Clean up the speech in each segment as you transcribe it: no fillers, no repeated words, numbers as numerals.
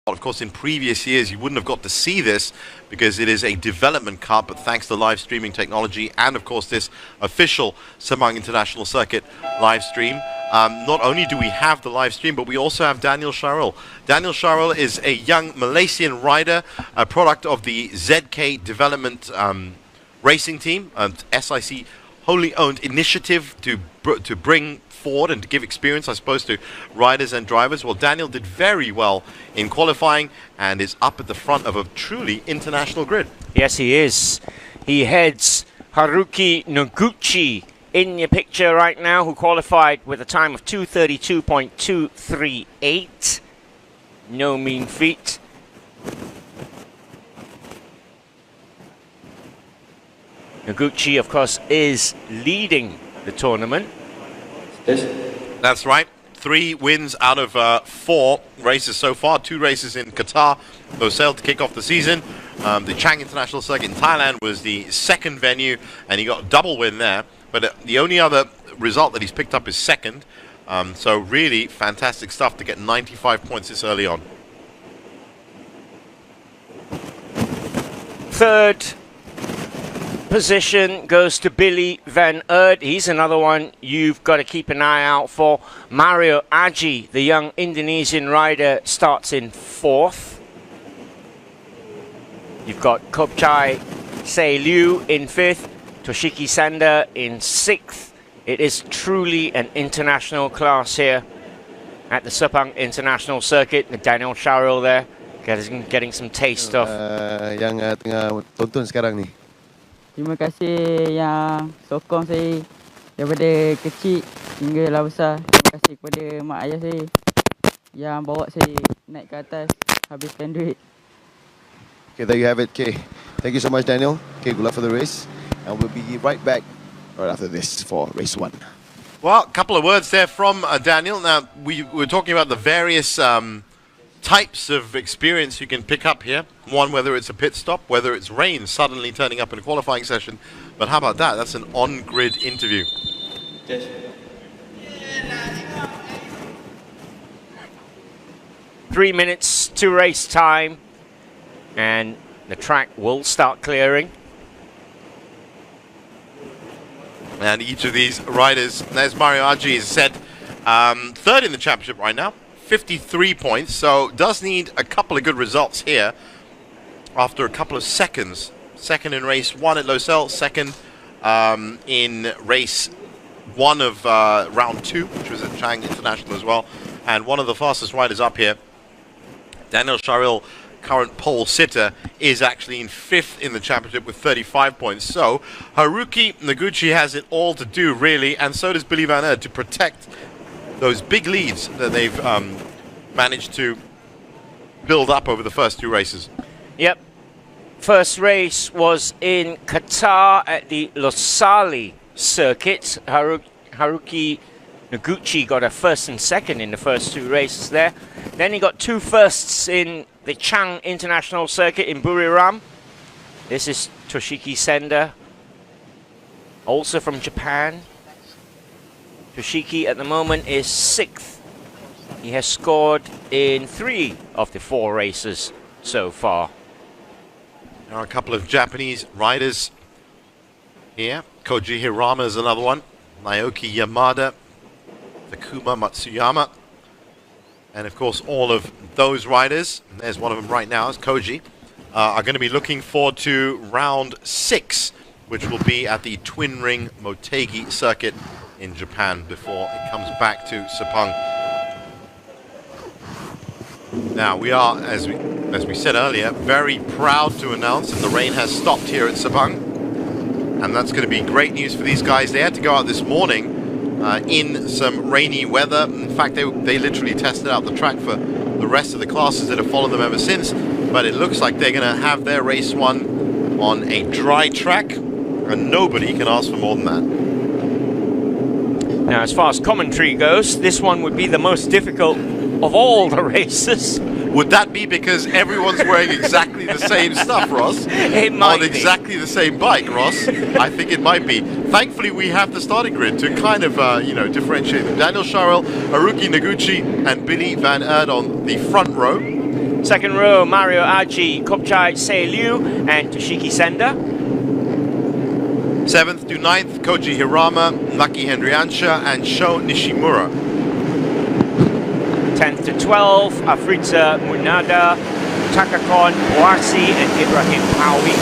Of course, in previous years, you wouldn't have got to see this because it is a development car, but thanks to live streaming technology and, of course, this official Sepang International Circuit live stream, not only do we have the live stream, but we also have Daniel Shahril. Daniel Shahril is a young Malaysian rider, a product of the ZK Development Racing Team, an SIC wholly owned initiative to bring forward and to give experience, I suppose, to riders and drivers. Well, Daniel did very well in qualifying and is up at the front of a truly international grid. Yes, he is. He heads Haruki Noguchi in your picture right now, who qualified with a time of 2:32.238. No mean feat. Noguchi, of course, is leading the tournament. That's right. 3 wins out of 4 races so far. 2 races in Qatar, those sailed to kick off the season. The Chang International Circuit in Thailand was the second venue, and he got a double win there. But the only other result that he's picked up is second. So really fantastic stuff to get 95 points this early on. Third position goes to Billy van Eerd. He's another one you've got to keep an eye out for. Mario Aji, the young Indonesian rider, starts in 4th. You've got Kopchai Se Liu in 5th. Toshiki Sanda in 6th. It is truly an international class here at the Sepang International Circuit. Daniel Shahril there, getting some taste of. Yang tengah tonton sekarang ni. Terima kasih yang sokong saya daripada kecil hinggalah besar. Terima kasih kepada mak ayah saya yang bawa saya naik ke atas, habiskan duit. Okay, there you have it. Okay, thank you so much, Daniel. Okay, good luck for the race, and we'll be right back right after this for race 1. Well, a couple of words there from Daniel. Now, we were talking about the various types of experience you can pick up here. One, whether it's a pit stop, whether it's rain suddenly turning up in a qualifying session. But how about that? That's an on-grid interview. Yes. 3 minutes to race time, and the track will start clearing. And each of these riders, as Mario Aji has said, 3rd in the championship right now. 53 points, so does need a couple of good results here after a couple of seconds. Second in race 1 at Losail, second in race 1 of round 2, which was at Chang International as well, and one of the fastest riders up here. Daniel Shahril, current pole sitter, is actually in 5th in the championship with 35 points. So Haruki Noguchi has it all to do, really, and so does Billy van Eerd, to protect those big leads that they've managed to build up over the first 2 races. Yep. First race was in Qatar at the Losail circuit. Haruki Noguchi got a 1st and 2nd in the first 2 races there. Then he got 2 firsts in the Chang International Circuit in Buriram. This is Toshiki Sanda, also from Japan. Toshiki at the moment is 6th. He has scored in 3 of the 4 races so far. There are a couple of Japanese riders here. Koji Hirama is another one. Naoki Yamada, Takuma Matsuyama. And of course all of those riders, and there's one of them right now, is Koji, are going to be looking forward to round 6, which will be at the Twin Ring Motegi circuit in Japan before it comes back to Sepang. Now, we are, as we said earlier, very proud to announce that the rain has stopped here at Sepang. And that's going to be great news for these guys. They had to go out this morning in some rainy weather. In fact, they literally tested out the track for the rest of the classes that have followed them ever since. But it looks like they're going to have their race 1 on a dry track, and nobody can ask for more than that. Now, as far as commentary goes, this one would be the most difficult of all the races. Would that be because everyone's wearing exactly the same stuff, Ross? It might be. On exactly the same bike, Ross? I think it might be. Thankfully, we have the starting grid to kind of, differentiate them. Daniel Shahril, Haruki Noguchi, and Billy van Eerd on the front row. Second row, Mario Aji, Kopchai Se Liu, and Toshiki Senda. 7th to 9th, Koji Hirama, Maki Hendriansha, and Sho Nishimura. 10th to 12th, Afrita Munada, Takakon Boasi, and Ibrahim Pawi.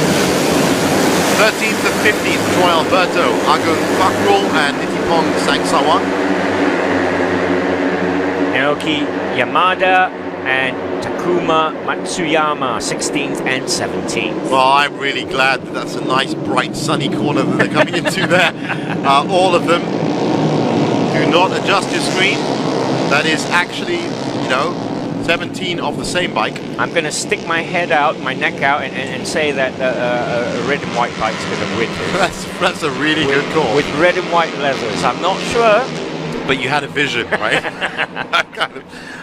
13th to 15th, Troy Alberto, Agung Fakrul, and Nitipong Sangsawa. Naoki Yamada and Takuma Matsuyama, 16th and 17th. Well, I'm really glad that that's a nice, bright, sunny corner that they're coming into there. All of them. Do not adjust your screen. That is actually, 17 of the same bike. I'm going to stick my head out, my neck out, and say that a red and white bike's going to win this. That's a really good call. With red and white leathers. I'm not sure. But you had a vision, right?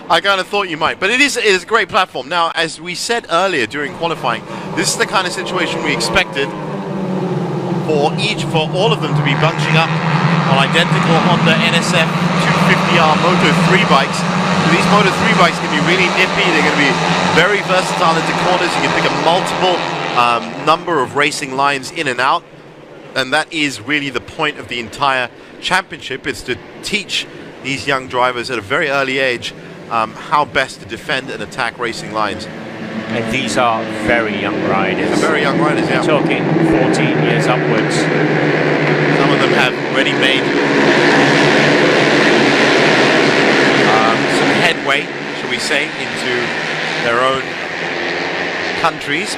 I kind of thought you might. But it is a great platform. Now, as we said earlier during qualifying, this is the kind of situation we expected for all of them to be bunching up on identical Honda NSF 250R Moto 3 bikes. These Moto 3 bikes can be really nippy. They're going to be very versatile into corners. You can pick a multiple number of racing lines in and out. And that is really the point of the entire championship. It's to teach these young drivers at a very early age how best to defend and attack racing lines. And these are very young riders. Very young riders, yeah. We're talking 14 years upwards. Some of them have already made some headway, shall we say, into their own countries.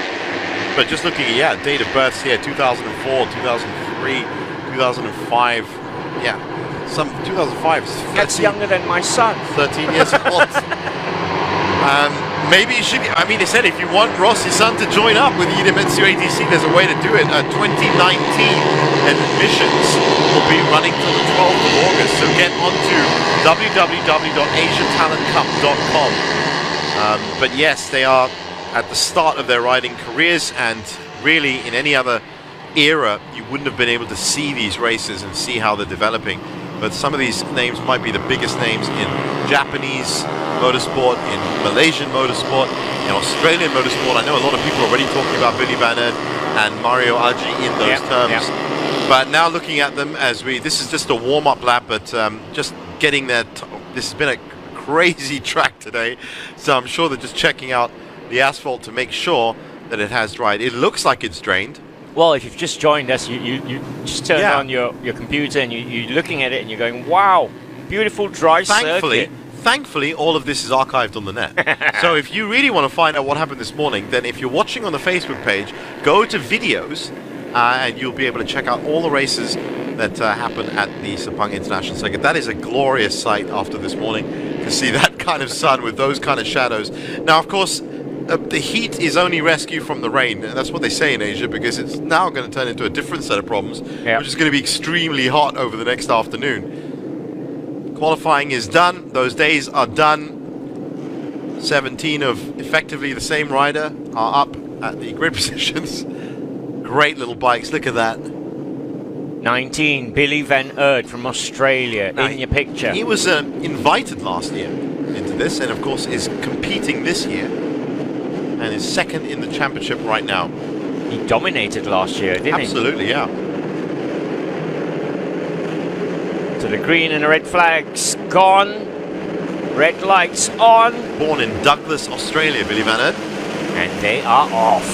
But just looking at, date of births here, 2004, 2003, 2005. Yeah, some 2005. That's younger than my son. 13 years old. Maybe you should. I mean, they said if you want Ross, your son, to join up with Idemitsu ATC, there's a way to do it. 2019 admissions will be running till the 12th of August. So get onto www.asiatalentcup.com. But yes, they are at the start of their riding careers, and really in any other era you wouldn't have been able to see these races and see how they're developing. But some of these names might be the biggest names in Japanese motorsport, in Malaysian motorsport, in Australian motorsport. I know a lot of people are already talking about Billy Van Erd and Mario Aji in those terms. But now looking at them this is just a warm-up lap, but just getting there. This has been a crazy track today, so I'm sure they're just checking out the asphalt to make sure that it has dried. It looks like it's drained. Well, if you've just joined us, you just turn on your computer and you're looking at it and you're going, wow, beautiful dry circuit. Thankfully, all of this is archived on the net. So if you really want to find out what happened this morning, then if you're watching on the Facebook page, go to videos and you'll be able to check out all the races that happen at the Sepang International Circuit. That is a glorious sight after this morning to see that kind of sun with those kind of shadows. Now, of course, the heat is only rescue from the rain, and that's what they say in Asia, because it's now going to turn into a different set of problems, which is going to be extremely hot over the next afternoon. Qualifying is done. Those days are done. 17 of effectively the same rider are up at the grid positions. Great little bikes. Look at that. 19, Billy Van Erd from Australia, in your picture. He was invited last year into this, and of course is competing this year, and is second in the championship right now. He dominated last year, didn't he? Absolutely, yeah. So the green and the red flags gone. Red lights on. Born in Douglas, Australia, Billy Van Erd. And they are off.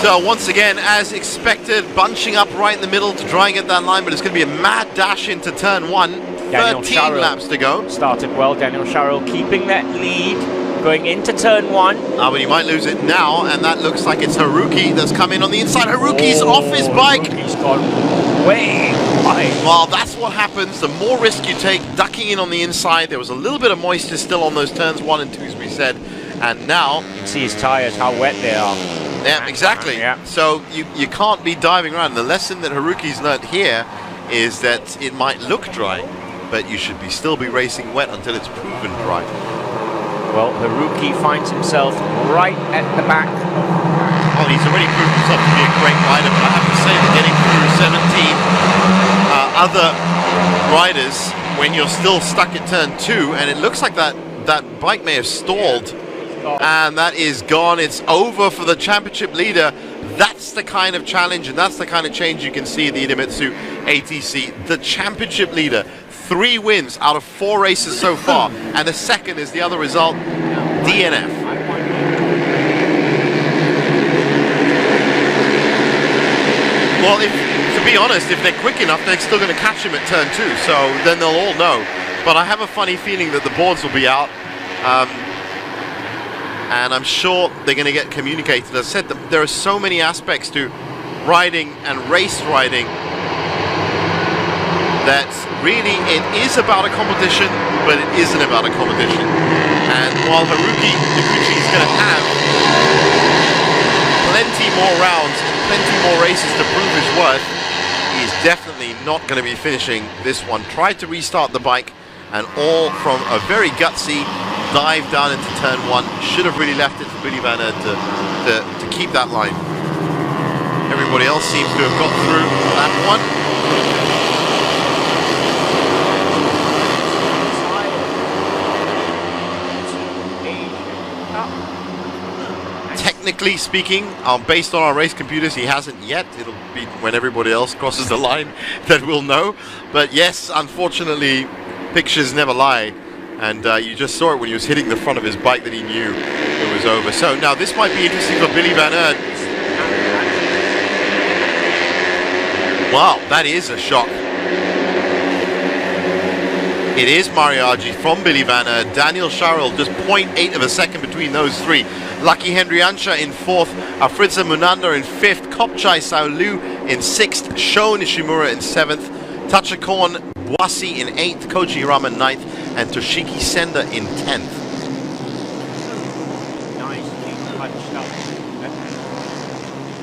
So once again, as expected, bunching up right in the middle to try and get that line, but it's going to be a mad dash into turn one. Daniel 13 Sharrow laps to go. Started well, Daniel Sharrow keeping that lead, going into turn one. But he might lose it now, and that looks like it's Haruki that's come in on the inside. Haruki's off his bike. Haruki's gone way wide. Well, that's what happens. The more risk you take, ducking in on the inside. There was a little bit of moisture still on those turns 1 and 2, as we said. And now... You can see his tyres, how wet they are. Yeah, exactly. Yeah. So you can't be diving around. The lesson that Haruki's learned here is that it might look dry, but you should still be racing wet until it's proven dry. Well, Haruki finds himself right at the back. Well, he's already proved himself to be a great rider, but I have to say that getting through 17 other riders when you're still stuck at turn 2, and it looks like that bike may have stalled And that is gone. It's over for the championship leader. That's the kind of challenge and that's the kind of change you can see in the Idemitsu ATC. The championship leader, 3 wins out of 4 races so far, and the second is the other result, DNF. Well, to be honest, if they're quick enough, they're still going to catch him at turn 2, so then they'll all know. But I have a funny feeling that the boards will be out. And I'm sure they're going to get communicated. As I said, there are so many aspects to riding and race riding that really it is about a competition, but it isn't about a competition. And while Haruki Noguchi is going to have plenty more rounds, plenty more races to prove his worth, he's definitely not going to be finishing this one. Tried to restart the bike, and all from a very gutsy dive down into turn 1. Should have really left it for Billy Van Aert to keep that line. Everybody else seems to have got through that one. Technically speaking, based on our race computers, he hasn't yet. It'll be when everybody else crosses the line that we'll know. But yes, unfortunately, pictures never lie. And you just saw it when he was hitting the front of his bike that he knew it was over. So now this might be interesting for Billy Van Aert. Wow, that is a shock. It is Mariachi from Billy Van Aert. Daniel Sharrell just 0.8 of a second between those 3. Lucky Hendriansha in 4th. Afritza Munanda in 5th. Kopchai Saulu in 6th. Sho Nishimura in 7th. Tachakon Wasi in 8th. Koji Hirama in 9th. And Toshiki Senda in 10th. Nicely punched up.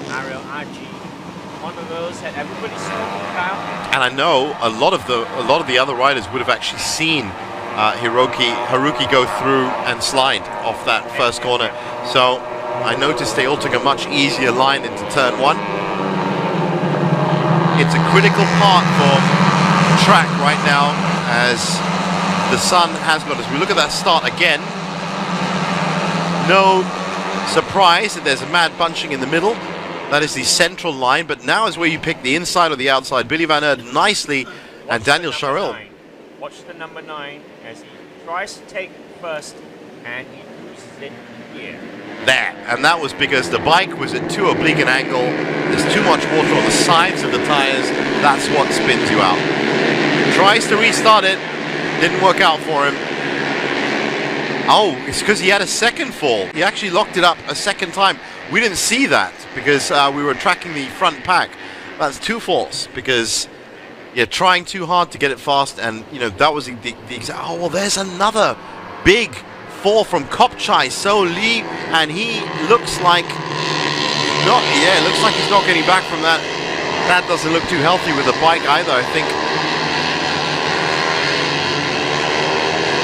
Mario Aji, one of those that everybody's talking about. And I know a lot of the other riders would have actually seen Haruki go through and slide off that first corner. So I noticed they all took a much easier line into turn 1. It's a critical part for track right now, as the sun has got us. We look at that start again. No surprise that there's a mad bunching in the middle. That is the central line, but now is where you pick the inside or the outside. Billy Van Aert nicely, and Daniel Sharrell. Watch the number 9 as he tries to take first, and he loses it here. There, and that was because the bike was at too oblique an angle. There's too much water on the sides of the tires. That's what spins you out. Tries to restart it. Didn't work out for him. Oh, it's because he had a second fall. He actually locked it up a second time. We didn't see that because we were tracking the front pack. That's 2 falls because you're trying too hard to get it fast, and you know that was the exact. Oh well, there's another big fall from Kopchai So Lee, and he looks like not. Yeah, it looks like he's not getting back from that. That doesn't look too healthy with the bike either, I think.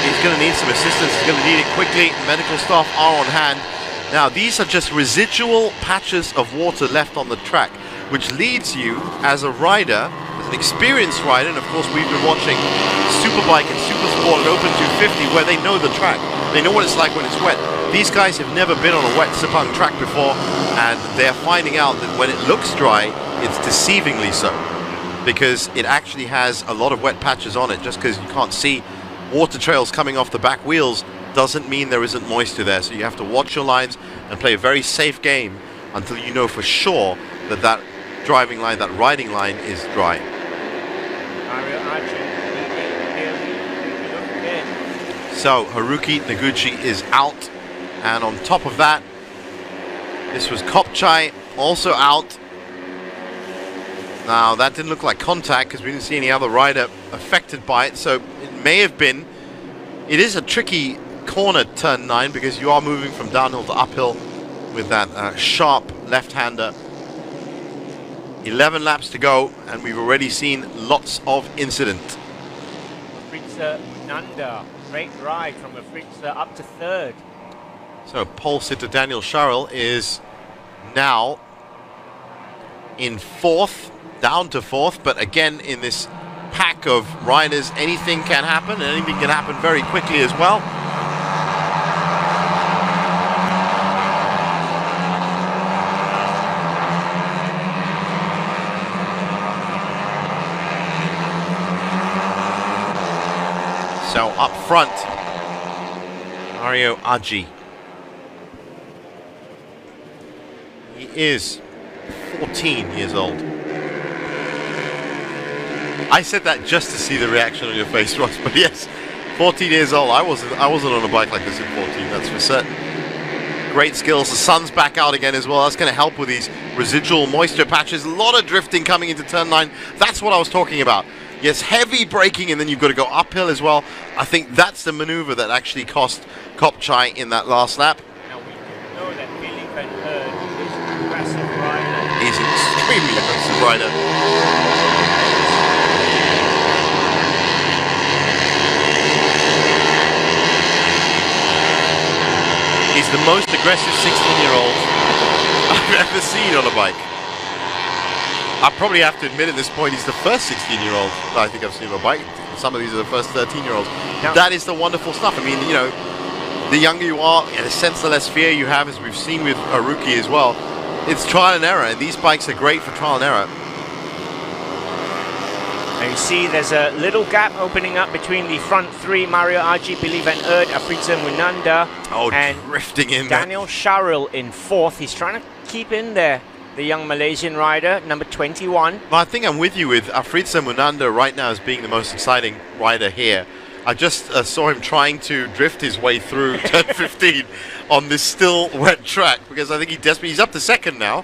He's going to need some assistance. He's going to need it quickly. Medical staff are on hand. Now, these are just residual patches of water left on the track, which leads you, as a rider, as an experienced rider, and of course we've been watching Superbike and Supersport and Open 250, where they know the track. They know what it's like when it's wet. These guys have never been on a wet sepang track before, and they're finding out that when it looks dry, it's deceivingly so, because it actually has a lot of wet patches on it. Just because you can't see water trails coming off the back wheels doesn't mean there isn't moisture there. So you have to watch your lines and play a very safe game until you know for sure that that driving line, that riding line is dry. So Haruki Noguchi is out, and on top of that, this was Kopchai also out. Now that didn't look like contact because we didn't see any other rider affected by it, so it may have been. It is a tricky corner, turn 9, because you are moving from downhill to uphill with that sharp left-hander. 11 laps to go, and we've already seen lots of incident. Fritza Nanda, great ride from Fritza up to 3rd. So pole sitter Daniel Sharrell is now in 4th, down to 4th, but again in this pack of riders, anything can happen, and anything can happen very quickly as well. So up front, Mario Aji. He is 14 years old. I said that just to see the reaction on your face, Ross, but yes, 14 years old. I wasn't on a bike like this at 14, that's for certain. Great skills. The sun's back out again as well. That's going to help with these residual moisture patches. A lot of drifting coming into turn 9. That's what I was talking about. Yes, heavy braking, and then you've got to go uphill as well. I think that's the maneuver that actually cost Kopchai in that last lap. Now we know that Billy Van Herd is an aggressive rider. He's an extremely aggressive rider. He's the most aggressive 16-year-old I've ever seen on a bike. I probably have to admit at this point he's the first 16-year-old I think I've seen on a bike. Some of these are the first 13-year-olds. That is the wonderful stuff. I mean, you know, the younger you are, in a sense, the less fear you have, as we've seen with Haruki as well. It's trial and error, and these bikes are great for trial and error. And you see there's a little gap opening up between the front three, Mario Aji, Billy Van Eert, Afritza Munanda, and drifting in Daniel Sharil in fourth. He's trying to keep in there, the young Malaysian rider, number 21. Well, I think I'm with you with Afritza Munanda right now as being the most exciting rider here. I just saw him trying to drift his way through turn 15 on this still wet track, because I think he's up to second now.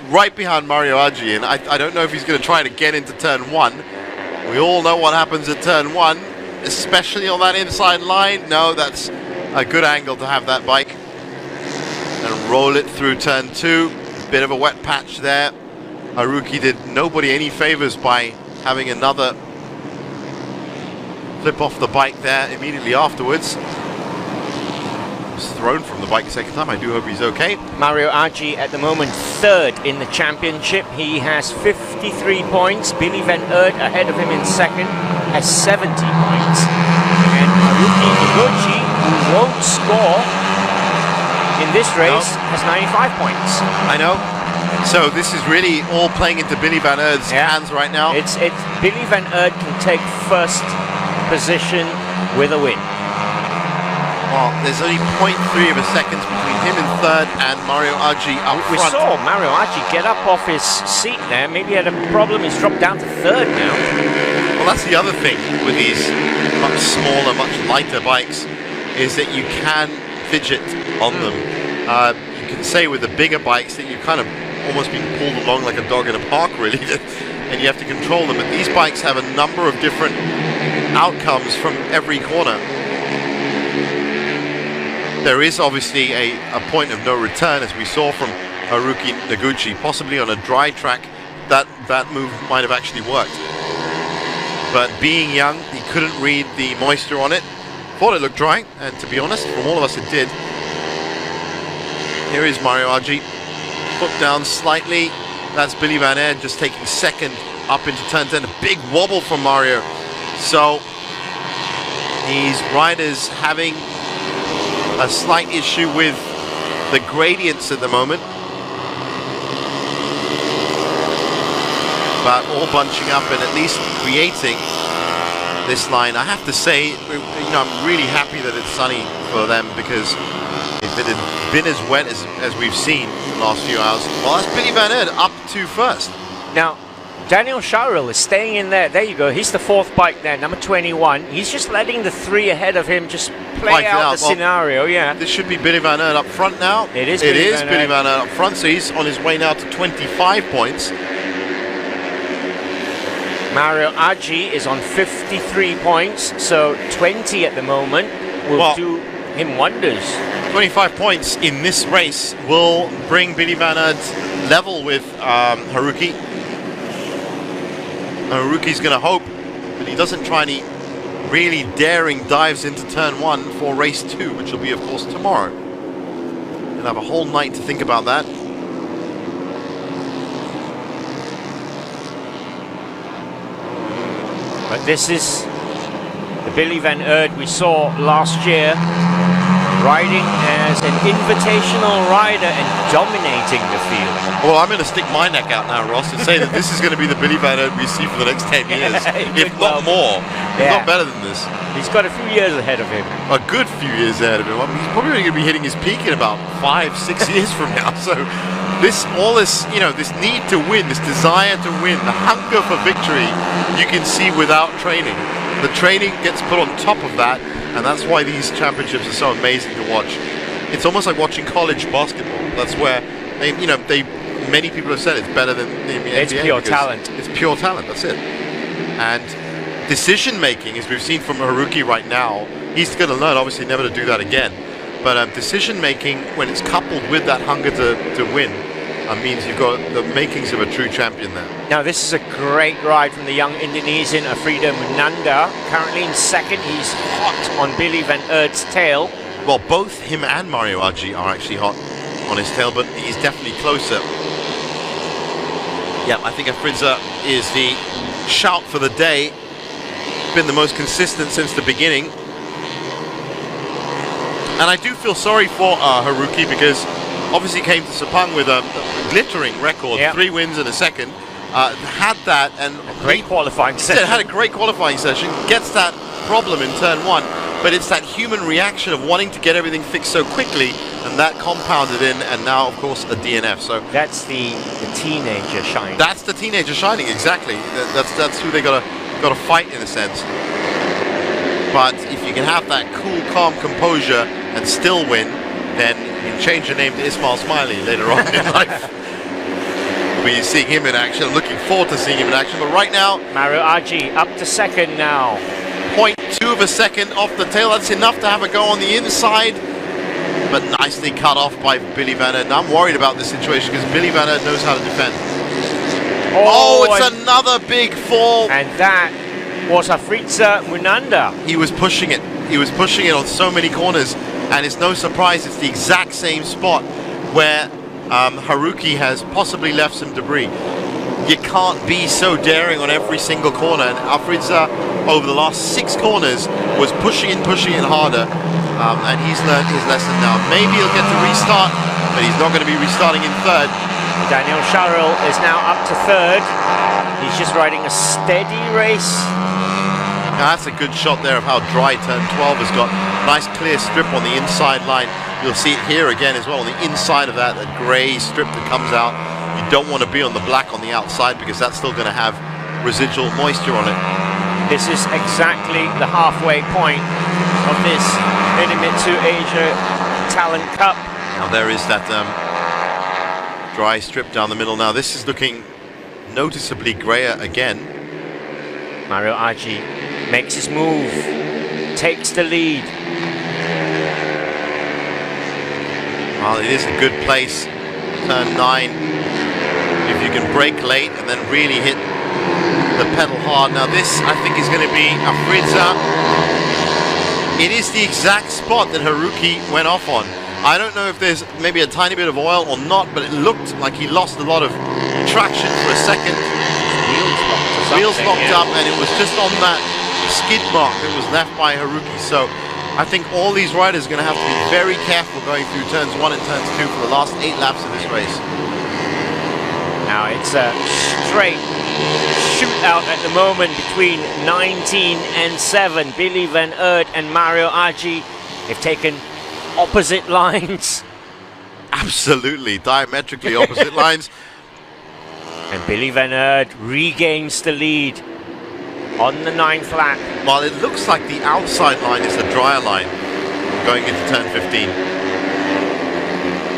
Right behind Mario Aji, and I don't know if he's going to try to get into turn 1. We all know what happens at turn 1, especially on that inside line. No, that's a good angle to have that bike. And roll it through turn 2. Bit of a wet patch there. Haruki did nobody any favors by having another flip off the bike there immediately afterwards. Thrown from the bike a second time. I do hope he's okay. Mario Aji at the moment third in the championship. He has 53 points. Billy Van Eert ahead of him in second has 70 points. And Haruki Noguchi, who won't score in this race, has 95 points. I know. So this is really all playing into Billy Van Eert's hands right now. It's Billy Van Eert can take first position with a win. Well, there's only 0.3 of a second between him in third and Mario Aji up front. We saw Mario Aji get up off his seat there. Maybe he had a problem. He's dropped down to third now. Well, that's the other thing with these much smaller, much lighter bikes, is that you can fidget on them. You can say with the bigger bikes that you kind of almost being pulled along like a dog in a park, really, and you have to control them. But these bikes have a number of different outcomes from every corner. There is obviously a point of no return, as we saw from Haruki Noguchi. Possibly on a dry track, that move might have actually worked. But being young, he couldn't read the moisture on it. Thought it looked dry, and to be honest, from all of us it did. Here is Mario Aji. Foot down slightly. That's Billy Van Eert just taking second up into turn 10. A big wobble from Mario. So these riders having a slight issue with the gradients at the moment, but all bunching up and at least creating this line. I have to say, you know, I'm really happy that it's sunny for them, because if it had been as wet as we've seen the last few hours, well, that's Billy Van Eert up to first. Now, Daniel Sharil is staying in there. There you go. He's the fourth bike there, number 21. He's just letting the three ahead of him just play out the scenario. Yeah. This should be Billy Van Eert up front now. It is. Billy Van Eert up front. So he's on his way now to 25 points. Mario Aji is on 53 points. So 20 at the moment will do him wonders. 25 points in this race will bring Billy Van Eert level with Haruki. Haruki's going to hope that he doesn't try any really daring dives into turn 1 for race 2, which will be, of course, tomorrow. He'll have a whole night to think about that. But this is the Billy Van Eert we saw last year. riding as an invitational rider and dominating the field. Well, I'm going to stick my neck out now, Ross, and say that this is going to be the Billy Van Aert we see for the next 10 years, if not more. If not better than this. He's got a few years ahead of him. A good few years ahead of him. I mean, he's probably going to be hitting his peak in about 5-6 years from now. So all this, you know, this need to win, this desire to win, the hunger for victory, you can see without training. The training gets put on top of that, and that's why these championships are so amazing to watch. It's almost like watching college basketball. That's where many people have said it's better than the NBA. It's pure talent. It's pure talent. That's it. And decision making, as we've seen from Haruki right now, he's going to learn obviously never to do that again. But decision making, when it's coupled with that hunger to win, means you've got the makings of a true champion there. Now this is a great ride from the young Indonesian Afrida Munanda. Currently in second, he's hot on Billy Van Aert's tail. Well, both him and Mario Aji are actually hot on his tail, but he's definitely closer. Yeah, I think Afrida is the shout for the day. Been the most consistent since the beginning. And I do feel sorry for Haruki, because obviously came to Sepang with a glittering record, 3 wins in a second. Had that and great qualifying session. Had a great qualifying session. Gets that problem in turn 1, but it's that human reaction of wanting to get everything fixed so quickly, and that compounded in, and now of course a DNF. So that's the teenager shining. That's the teenager shining, exactly. That's who they gotta fight in a sense. But if you can have that cool, calm composure and still win, then you can change your name to Ismail Smiley later on in life. We're seeing him in action. I'm looking forward to seeing him in action. But right now, Mario Aji up to second now. 0.2 of a second off the tail. That's enough to have a go on the inside, but nicely cut off by Billy Van Aert. And I'm worried about this situation because Billy Van Aert knows how to defend. Oh, it's another big fall. And that was Afrida Munanda. He was pushing it. He was pushing it on so many corners. And it's no surprise it's the exact same spot where Haruki has possibly left some debris. You can't be so daring on every single corner. And Afrida, over the last 6 corners, was pushing it harder. And he's learned his lesson now. Maybe he'll get to restart, but he's not going to be restarting in third. Daniel Sharrell is now up to third. He's just riding a steady race. Now that's a good shot there of how dry turn 12 has got. Nice clear strip on the inside line. You'll see it here again as well on the inside of that grey strip that comes out. You don't want to be on the black on the outside because that's still going to have residual moisture on it. This is exactly the halfway point of this Minamitsu Asia Talent Cup. Now there is that dry strip down the middle. Now this is looking noticeably grayer again. Mario Aji makes his move, takes the lead. Well, it is a good place, turn 9. If you can brake late and then really hit the pedal hard. Now this, I think, is going to be Afrida. It is the exact spot that Haruki went off on. I don't know if there's maybe a tiny bit of oil or not, but it looked like he lost a lot of traction for a second. Wheels locked up, and it was just on that skid mark that was left by Haruki. So I think all these riders are going to have to be very careful going through turns 1 and turns 2 for the last 8 laps of this race. Now it's a straight shootout at the moment between 19 and 7. Billy Van Aert and Mario Aji have taken opposite lines. Absolutely, diametrically opposite lines. And Billy Van Aert regains the lead on the 9th lap. Well, it looks like the outside line is the drier line going into turn 15.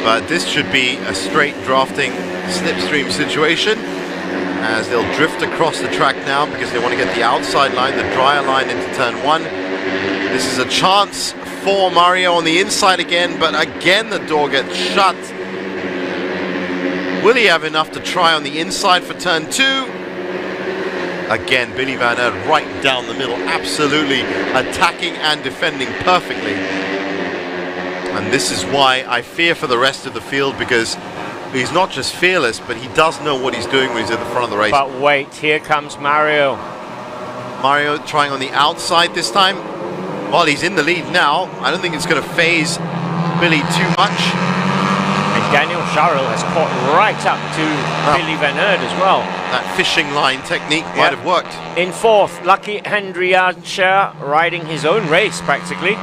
But this should be a straight drafting slipstream situation as they'll drift across the track now because they want to get the outside line, the drier line, into turn 1. This is a chance for Mario on the inside again, but again the door gets shut. Will he have enough to try on the inside for turn 2? Again, Billy Van Aert right down the middle, absolutely attacking and defending perfectly. And this is why I fear for the rest of the field, because he's not just fearless, but he does know what he's doing when he's at the front of the race. But wait, here comes Mario. Mario trying on the outside this time. Well, he's in the lead now. I don't think it's going to phase Billy too much. And Daniel Charles has caught right up to Billy Van Aert as well. That fishing line technique might have worked. In fourth, Lucky Hendriansha riding his own race practically.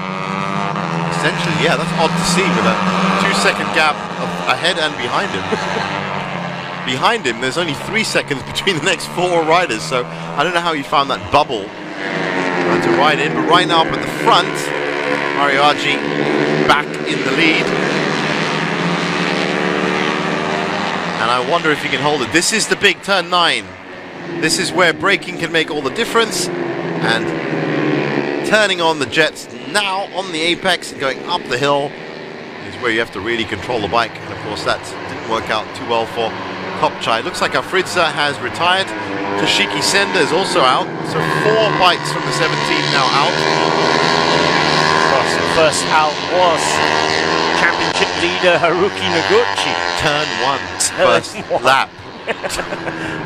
Essentially, yeah, that's odd to see with a 2-second gap ahead and behind him. Behind him, there's only 3 seconds between the next 4 riders, so I don't know how he found that bubble to ride in. But right now up at the front, Mario Aggi back in the lead. And I wonder if he can hold it. This is the big turn 9. This is where braking can make all the difference. And turning on the jets now on the apex and going up the hill is where you have to really control the bike. And of course that didn't work out too well for Kopchai. Looks like Afridza has retired. Toshiki Senda is also out. So 4 bikes from the 17 now out. Of course, the first out was championship leader Haruki Noguchi. Turn 1, first lap.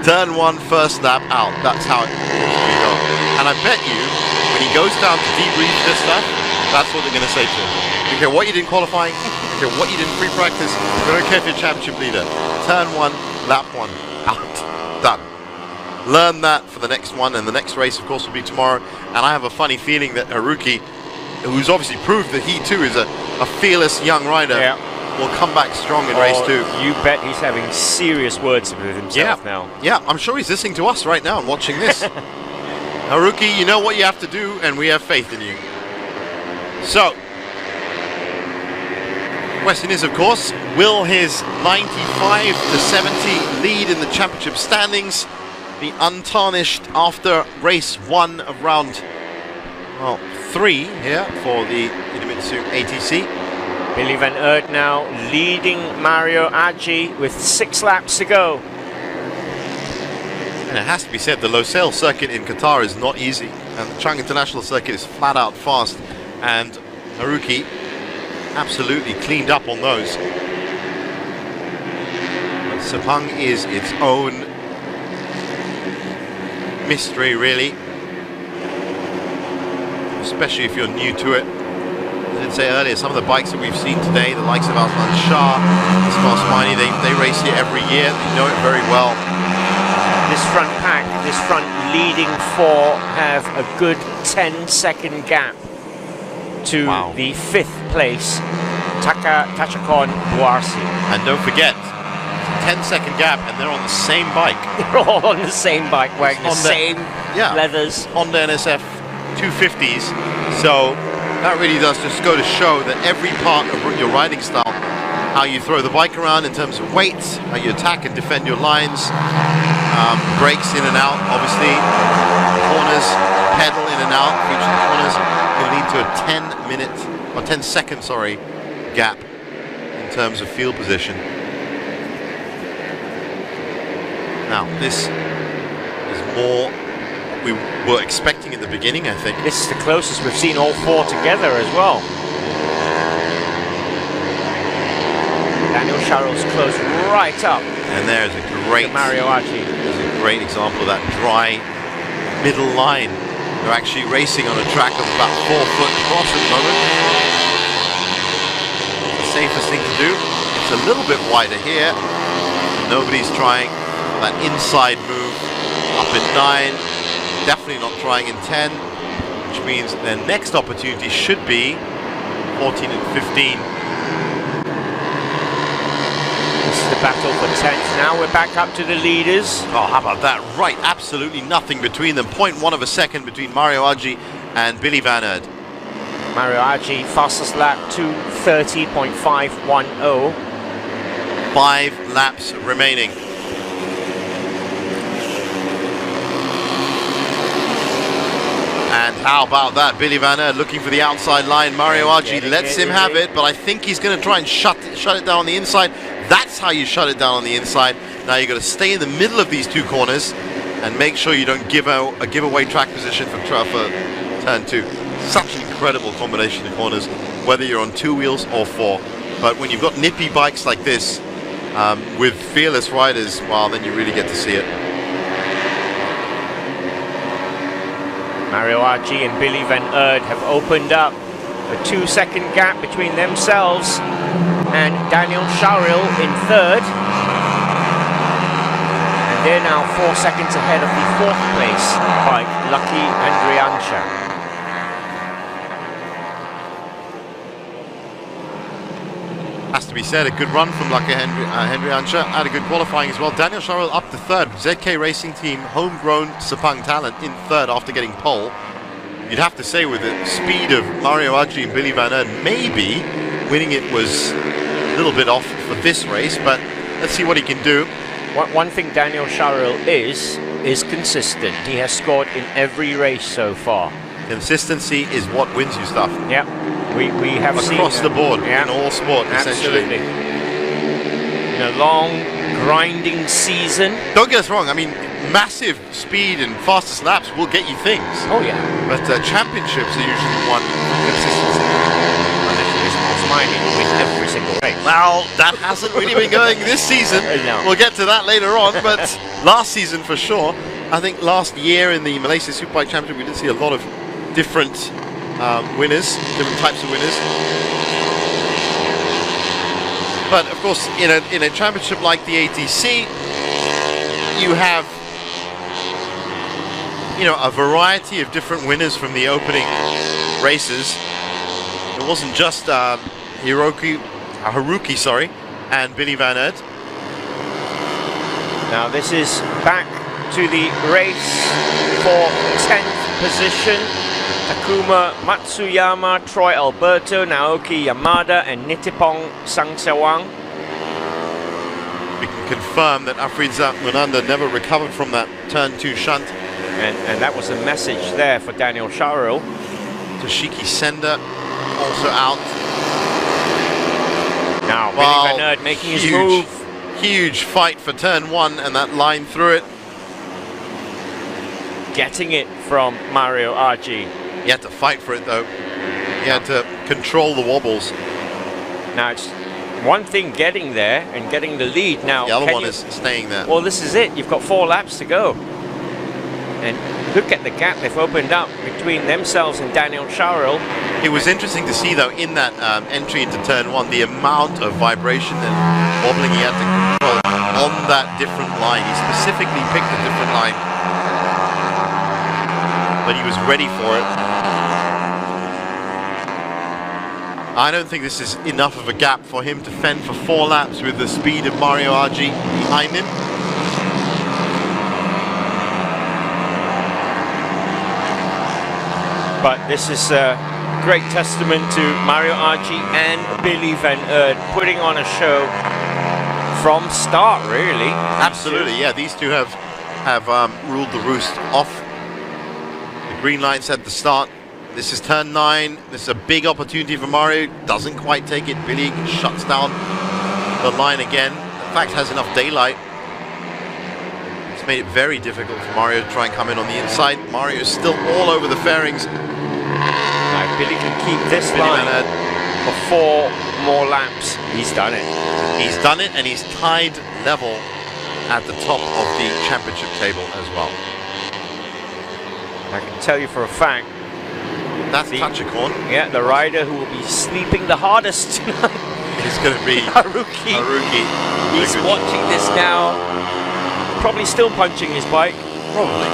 Turn 1, first lap out. That's how it should be done. And I bet you, when he goes down to debrief this stuff, that's what they're going to say to him. I don't care what you did in qualifying, I don't care what you did in free practice, I don't care if you're championship leader. Turn 1, lap 1, out. Done. Learn that for the next one, and the next race, of course, will be tomorrow. And I have a funny feeling that Haruki, who's obviously proved that he too is a fearless young rider, will come back strong in race 2. You bet he's having serious words with himself now. Yeah, I'm sure he's listening to us right now and watching this. Haruki, you know what you have to do, and we have faith in you. So, question is, of course, will his 95 to 70 lead in the championship standings be untarnished after race 1 of round 3 here for the Idemitsu ATC? Billy Van Aert now leading Mario Aggi with 6 laps to go. And it has to be said, the Losail circuit in Qatar is not easy, and the Chang International circuit is flat out fast, and Haruki absolutely cleaned up on those. But Sepang is its own mystery, really, especially if you're new to it. As I did say earlier, some of the bikes that we've seen today, the likes of Aslan Shah, Ismail Spiny, they race here every year, they know it very well. This front pack, this front leading 4 have a good 10-second gap to the 5th place, Tachakon Buarsi. And don't forget, 10-second gap, and they're on the same bike. They're all on the same bike, wearing the same leathers. Honda NSF 250s. So that really does just go to show that every part of your riding style, how you throw the bike around in terms of weight, how you attack and defend your lines, brakes in and out, obviously, corners, pedal in and out, each of the corners can lead to a 10-minute, or 10-second, sorry, gap in terms of field position. Now, this is more what we were expecting at the beginning, I think. This is the closest we've seen all 4 together as well. Daniel Charles close right up. And there's a great Mario Aggi. There's a great example of that dry middle line. They're actually racing on a track of about 4 foot across at the moment. The safest thing to do. It's a little bit wider here. Nobody's trying that inside move up in 9. Definitely not trying in 10, which means their next opportunity should be 14 and 15. This is the battle for 10th. Now we're back up to the leaders. Oh, how about that? Right, absolutely nothing between them. 0.1 of a second between Mario Aggi and Billy Van Aert. Mario Aggi, fastest lap, 2:30.510. 5 laps remaining. And how about that? Billy Van Aert looking for the outside line. Mario Aggi lets him have it, but I think he's going to try and shut it down on the inside. That's how you shut it down on the inside. Now you've got to stay in the middle of these 2 corners and make sure you don't give away track position for turn 2. Such an incredible combination of corners, whether you're on 2 wheels or 4. But when you've got nippy bikes like this, with fearless riders, well, then you really get to see it. Mario Aggi and Billy Van Aert have opened up A 2-second gap between themselves and Daniel Sharil in third. And they're now 4 seconds ahead of the fourth place bike, Lucky Andriancha. Has to be said, a good run from Lucky Andriancha. Had a good qualifying as well. Daniel Sharil up to third. ZK Racing Team, homegrown Sepang talent, in third after getting pole. You'd have to say with the speed of Mario Adji and Billy Van Earden, maybe winning it was a little bit off for this race, but let's see what he can do. One thing Daniel Sharil is consistent. He has scored in every race so far. Consistency is what wins you stuff. Yep, we have seen across the board in all sport, absolutely. Essentially. In a long, grinding season. Don't get us wrong, I mean, massive speed and fastest laps will get you things. Oh yeah. But championships are usually won for consistency. Unless you listen mine, you win every single race. Well, that hasn't really been going this season. No. We'll get to that later on, but last season for sure. I think last year in the Malaysia Superbike Championship, we did see a lot of different winners, different types of winners. But of course, in a championship like the ATC, you have, you know, a variety of different winners from the opening races. It wasn't just Haruki, and Billy Van Earden. Now this is back to the race for 10th position. Takuma Matsuyama, Troy Alberto, Naoki Yamada and Nitipong Sangsawang. We can confirm that Afriza Munanda never recovered from that turn 2 shunt. And that was the message there for Daniel Sharil. Toshiki Senda also out. Now Billy Van Earden making his move. Huge fight for turn 1 and that line through it. Getting it from Mario Adji. He had to fight for it though. He had to control the wobbles. Now it's one thing getting there and getting the lead. Now the other one is staying there. Well, this is it. You've got 4 laps to go. And look at the gap they've opened up between themselves and Daniel Sharil. It was interesting to see though in that entry into turn 1 the amount of vibration and wobbling he had to control on that different line. He specifically picked a different line, but he was ready for it. I don't think this is enough of a gap for him to fend for 4 laps with the speed of Mario Adji behind him. But this is a great testament to Mario Adji and Billy Van Earden putting on a show from start, really. Absolutely, yeah. These two have ruled the roost off. The green lights at the start. This is turn 9. This is a big opportunity for Mario. Doesn't quite take it. Billy shuts down the line again. In fact, has enough daylight. It's made it very difficult for Mario to try and come in on the inside. Mario is still all over the fairings. Now, Billy can keep this line for 4 more laps. He's done it. He's done it, and he's tied level at the top of the championship table as well. I can tell you for a fact. That's Tachikorn. Yeah, the rider who will be sleeping the hardest tonight is going to be Haruki. He's watching this now. Probably still punching his bike. Probably.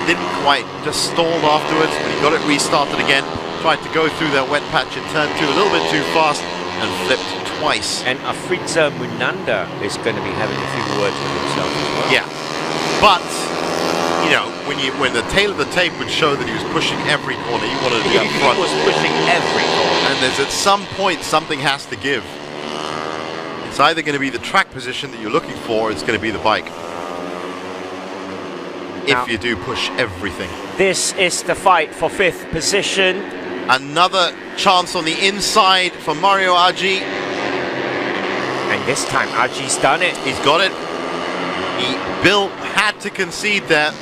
Didn't quite, just stalled afterwards, but he got it restarted again. Tried to go through that wet patch in turn 2 a little bit too fast and flipped twice. And Afriza Munanda is going to be having a few words with himself as well. Yeah. But, you know, when the tail of the tape would show that he was pushing every corner, you wanted to be up front. He was pushing every corner. And there's at some point something has to give. It's either going to be the track position that you're looking for, or it's going to be the bike. Now, if you do push everything. This is the fight for 5th position. Another chance on the inside for Mario Adji. And this time Adji's done it. He's got it. Bill had to concede there.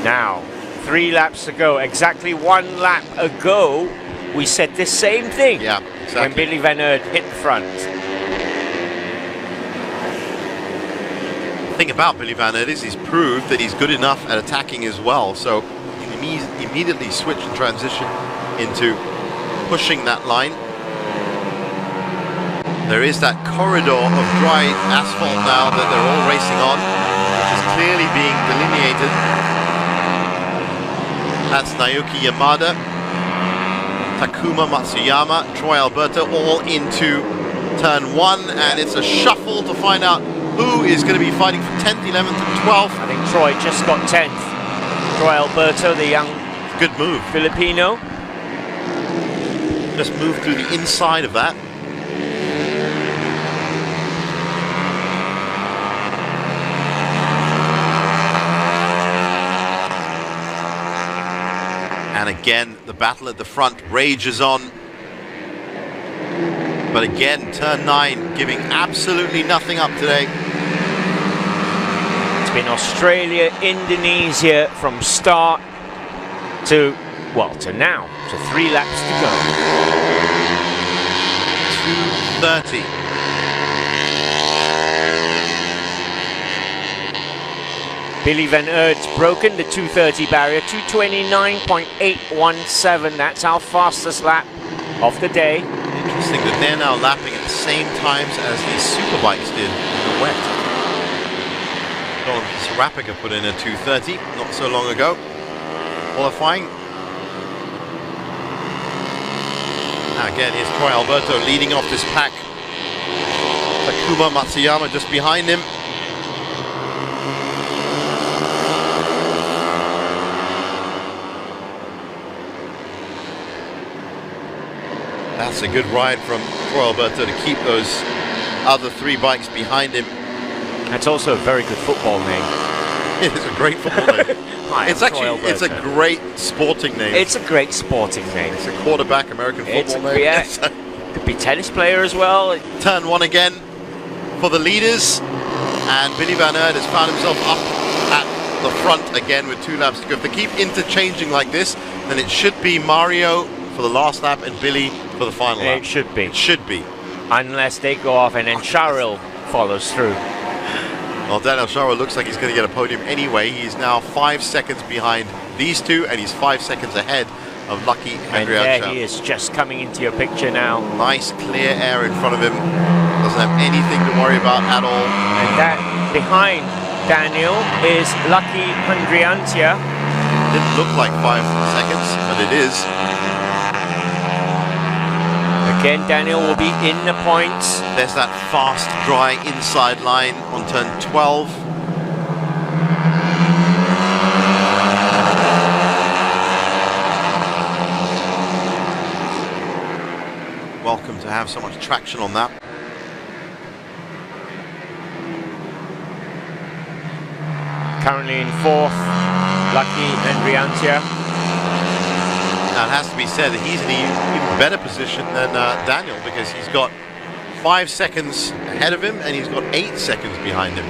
Now, 3 laps to go. Exactly 1 lap ago, we said the same thing. Yeah, exactly. When Billy Van Earden hit the front. The thing about Billy Van Earden is he's proved that he's good enough at attacking as well. So he can immediately switch and transition into pushing that line. There is that corridor of dry asphalt now that they're all racing on, which is clearly being delineated. That's Naoki Yamada, Takuma Matsuyama, Troy Alberto, all into turn 1, and it's a shuffle to find out who is going to be fighting for 10th, 11th and 12th. I think Troy just got 10th. Troy Alberto, the young Good move. Filipino. Just moved through the inside of that. And again, the battle at the front rages on. But again, turn 9 giving absolutely nothing up today. It's been Australia, Indonesia from start to, well, to now. So 3 laps to go. 2:30. Billy Van Aert's broken the 2:30 barrier, 2:29.817. That's our fastest lap of the day. Interesting that they're now lapping at the same times as these superbikes did in the wet. Don Serapika put in a 2:30 not so long ago, qualifying. Now again, here's Troy Alberto leading off this pack. Takuma Matsuyama just behind him. That's a good ride from Troy Alberto to keep those other 3 bikes behind him. That's also a very good football name. It is a great football name. It's actually, it's a great sporting name. It's a great sporting name. It's a quarterback American football name. Yeah, could be tennis player as well. Turn 1 again for the leaders. And Billy Van Aert has found himself up at the front again with 2 laps to go. If they keep interchanging like this, then it should be Mario for the last lap and Billy for the final lap. It should be. It should be. Unless they go off and then Charil follows through. Well, Daniel Charil looks like he's going to get a podium anyway. He's now 5 seconds behind these 2, and he's 5 seconds ahead of Lucky And Andriacha. there he is, just coming into your picture now. Nice clear air in front of him. Doesn't have anything to worry about at all. And that behind Daniel is Lucky Andriacha. Didn't look like 5 seconds, but it is. Again, Daniel will be in the points. There's that fast, dry inside line on turn 12. Welcome to have so much traction on that. Currently in 4th, Lucky Andriacha. Now it has to be said that he's in an even better position than Daniel, because he's got 5 seconds ahead of him and he's got 8 seconds behind him.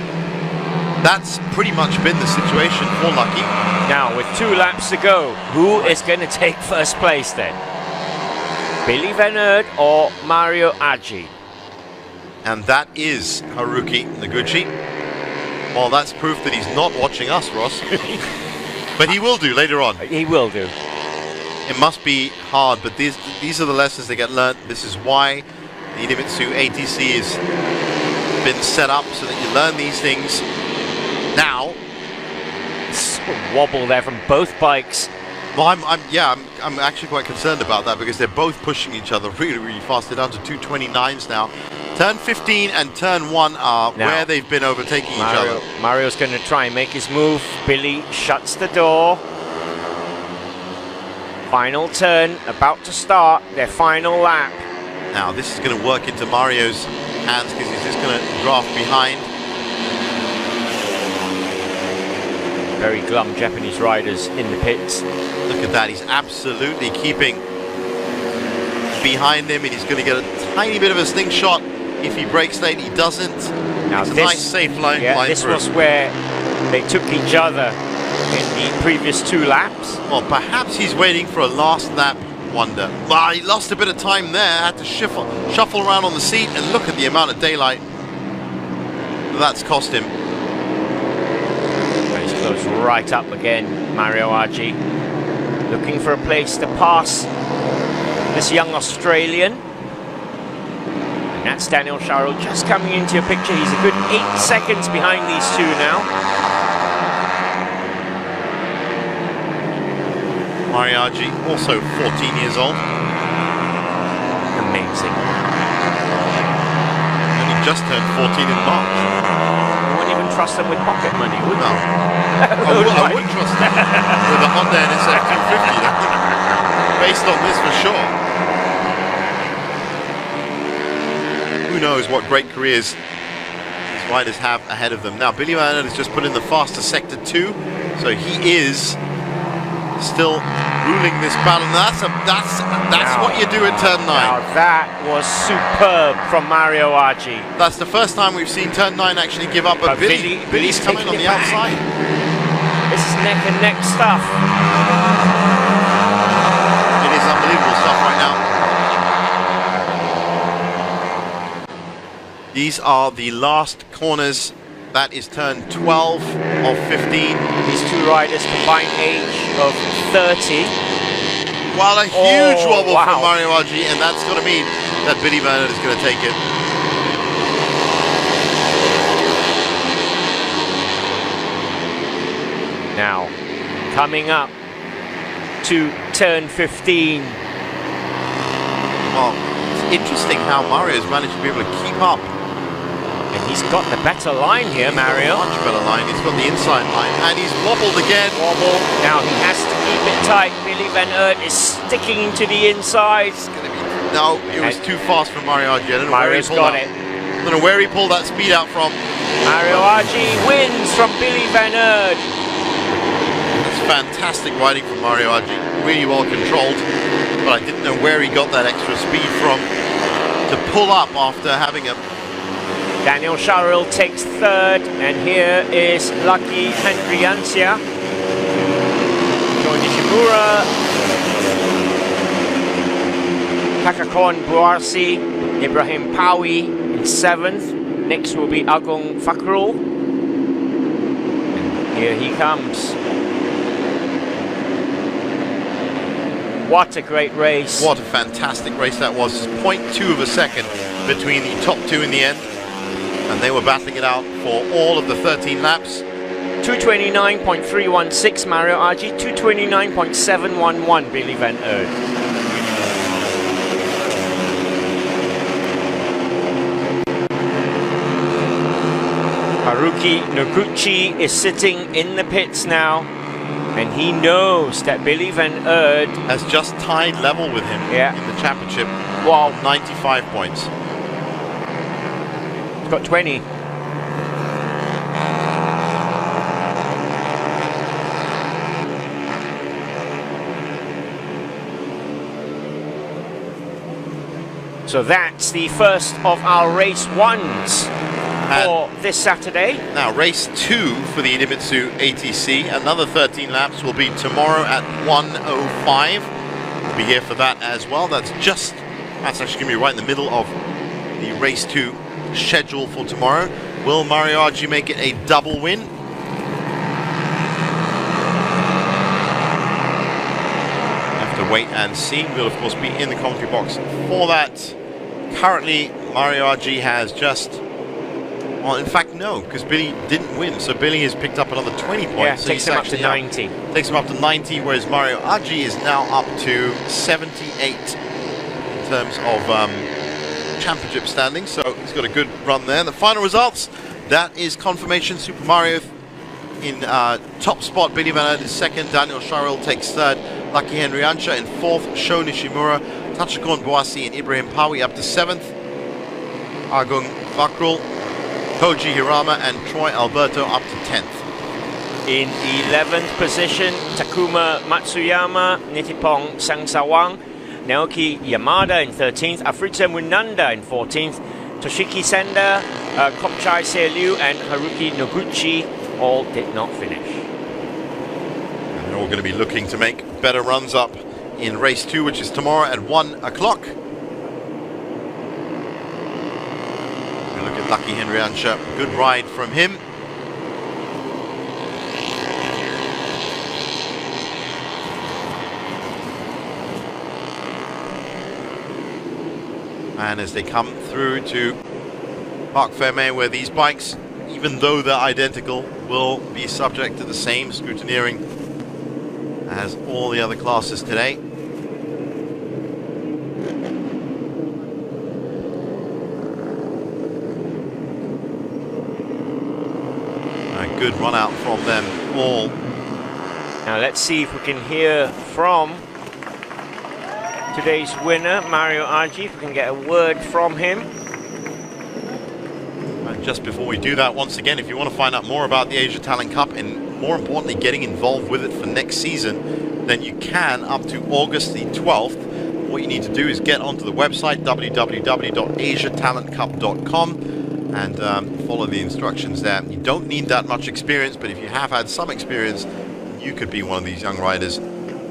That's pretty much been the situation for Lucky. Now with 2 laps to go, who is going to take first place then? Billy Van Aert or Mario Aggi? And that is Haruki Noguchi. Well, that's proof that he's not watching us, Ross. But he will do later on. He will do. It must be hard, but these are the lessons that get learned. This is why the Idemitsu ATC has been set up, so that you learn these things now. Wobble there from both bikes. Well, I'm actually quite concerned about that, because they're both pushing each other really, really fast. They're down to 229s now. Turn 15 and turn 1 are now, where they've been overtaking each other. Mario's going to try and make his move. Billy shuts the door. Final turn, about to start their final lap. Now this is going to work into Mario's hands, because he's just going to draft behind. Very glum Japanese riders in the pits. Look at that, he's absolutely keeping behind him, and he's going to get a tiny bit of a slingshot if he breaks late. He doesn't. Now it's a this, nice safe line. Yeah, this was where they took each other in the previous 2 laps. Well, perhaps he's waiting for a last lap wonder. Well, he lost a bit of time there, had to shuffle around on the seat, and look at the amount of daylight that's cost him. And he's closed right up again, Mario Aggi. Looking for a place to pass this young Australian. And that's Daniel Sharrow just coming into your picture. He's a good 8 seconds behind these two now. Mariachi, also 14 years old. Amazing. And he just turned 14 in March. I wouldn't even trust them with pocket money, would No. you? I would trust him with a Honda NSX 250, based on this for sure. Who knows what great careers these riders have ahead of them. Now, Billy Van Earden has just put in the fastest sector 2, so he is still ruling this battle. That's Now, what you do at turn 9. Now that was superb from Mario Aggi. That's the first time we've seen turn 9 actually give up. But Billy's coming on taking the it back. outside. This is neck and neck stuff. It is unbelievable stuff right now. These are the last corners. That is turn 12 of 15. These two riders combined age of 30. Well, a huge wobble wow. from Mario Aggi, and that's got to mean that Billy Van Earden is going to take it. Now, coming up to turn 15. Well, it's interesting how Mario's managed to be able to keep up. And he's got the better line here, Mario. Much better line. He's got the inside line, and he's wobbled again. Wobble. Now he has to keep it tight. Billy Van Earden is sticking to the inside. No, it was too fast for Mario Aggi. I don't know Mario's where he pulled got that. it. I don't know where he pulled that speed out from. Mario Aggi wins from Billy Van Earden. That's fantastic riding from Mario Aggi. Really well controlled, but I didn't know where he got that extra speed from to pull up after having a... Daniel Sharrow takes third, and here is Lucky Hendriancia. Joe Nishimura, Takakon Buarsi, Ibrahim Pawi in 7th. Next will be Agung Fakrul. And here he comes. What a great race. What a fantastic race that was. Just 0.2 of a second between the top two in the end. And they were battling it out for all of the 13 laps. 229.316 Mario Aggi, 229.711 Billy Van Earden. Haruki Noguchi is sitting in the pits now, and he knows that Billy Van Earden has just tied level with him Yeah. in the championship. Wow. 95 points. got 20. So that's the first of our race ones for this Saturday. Now, race 2 for the Idemitsu ATC. Another 13 laps will be tomorrow at 1:05. We'll be here for that as well. That's actually going to be right in the middle of the race 2 schedule for tomorrow. Will Mario Aggi make it a double win? Have to wait and see. We'll of course be in the commentary box for that. Currently, Mario Aggi has just... Well, in fact, no, because Billy didn't win. So Billy has picked up another 20 points. Yeah, so takes him up to 90. Takes him up to 90, whereas Mario Aggi is now up to 78 in terms of championship standing. So he's got a good run there. The final results, that is confirmation. Super Mario in top spot. Billy Van Earden is second. Daniel Sharrow takes third. Lucky Hendriancia in fourth. Sho Nishimura, Tachikon Boasi, and Ibrahim Pawi up to seventh. Agung Fakrul, Koji Hirama, and Troy Alberto up to 10th. In 11th position, Takuma Matsuyama, Nitipong Sangsawang, Naoki Yamada in 13th, Afrita Munanda in 14th, Toshiki Senda, Kopchai Seiliu, and Haruki Noguchi all did not finish. And they're all going to be looking to make better runs up in race 2, which is tomorrow at 1 o'clock. Look at Lucky Hendriancia, good ride from him. And as they come through to Parc Fermé, where these bikes, even though they're identical, will be subject to the same scrutineering as all the other classes today. A good run out from them all. Now let's see if we can hear from today's winner, Mario Agi, if we can get a word from him. And just before we do that, once again, if you want to find out more about the Asia Talent Cup and more importantly getting involved with it for next season, then you can up to August the 12th. What you need to do is get onto the website www.asiatalentcup.com and follow the instructions there. You don't need that much experience, but if you have had some experience, you could be one of these young riders.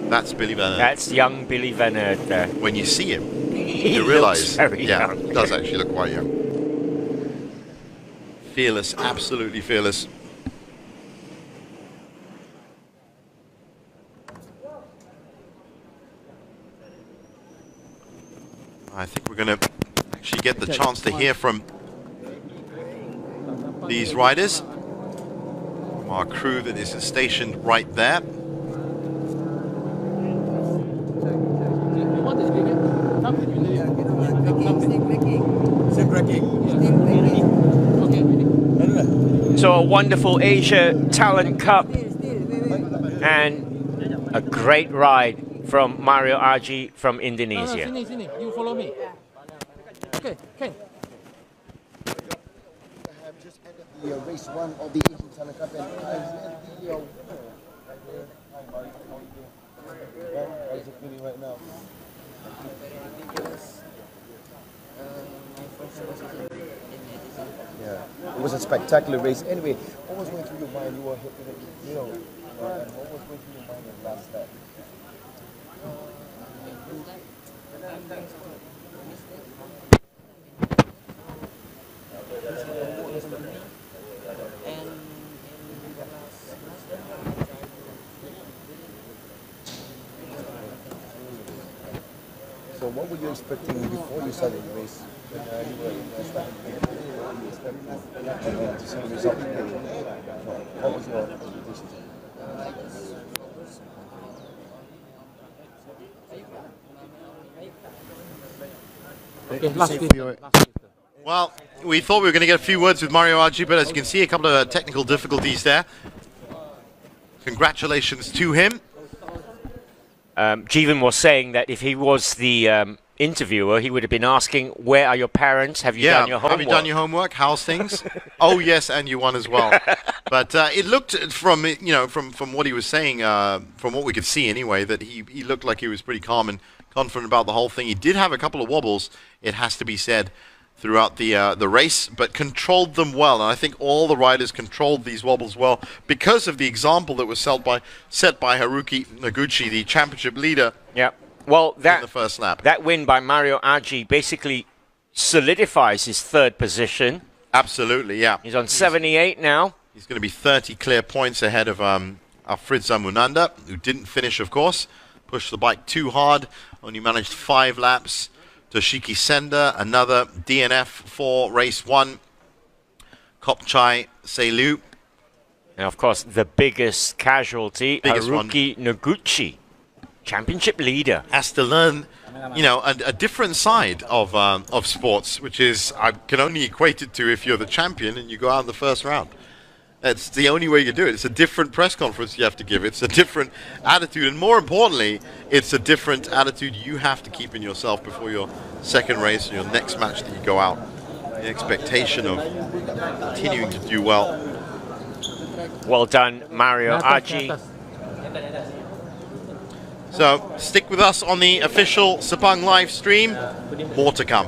That's Billy Venner. That's young Billy Venner there. When you see him, He you realize, very yeah, young. he does actually look quite young. Fearless, absolutely fearless. I think we're going to actually get the chance to hear from these riders, from our crew that is stationed right there. So a wonderful Asia Talent Cup and a great ride from Mario Agi from Indonesia. Sini, you follow me. Okay, okay. I have just ended the race 1 of the Asian Talent Cup, and I met the winner right here. Hi, Mario. How are you doing? How is it feeling right now? Yeah, it was a spectacular race. Anyway, what was going through your mind? You were hitting it, and what was going through your mind in the last lap? So what were you expecting before you started the race? When you were starting the race, what were you expecting to see the result today? What was your expectations? Okay, last speaker. Well, we thought we were going to get a few words with Mario Agi, but as you can see, a couple of technical difficulties there. Congratulations to him. Jeevan was saying that if he was the interviewer, he would have been asking, where are your parents? Have you done your homework? Have you done your homework? How's things? Oh, yes, and you won as well. But it looked from what he was saying, from what we could see anyway, that he looked like he was pretty calm and confident about the whole thing. He did have a couple of wobbles, it has to be said, throughout the race, but controlled them well. And I think all the riders controlled these wobbles well because of the example that was set by Haruki Noguchi, the championship leader. Yeah. Well, in the first lap. That win by Mario Agi basically solidifies his third position. Absolutely, yeah. He's on 78 now. He's going to be 30 clear points ahead of Afridza Munanda, who didn't finish, of course. Pushed the bike too hard, only managed 5 laps. Toshiki Senda, another DNF for race 1. Kopchai Seilu. And of course, the biggest casualty, Haruki Noguchi, championship leader. Has to learn, a different side of sports, which is, I can only equate it to if you're the champion and you go out in the first round. It's the only way you do it. It's a different press conference you have to give. It's a different attitude. And more importantly, it's a different attitude you have to keep in yourself before your second race and your next match that you go out. The expectation of continuing to do well. Well done, Mario Agi. So stick with us on the official Sepang live stream. More to come.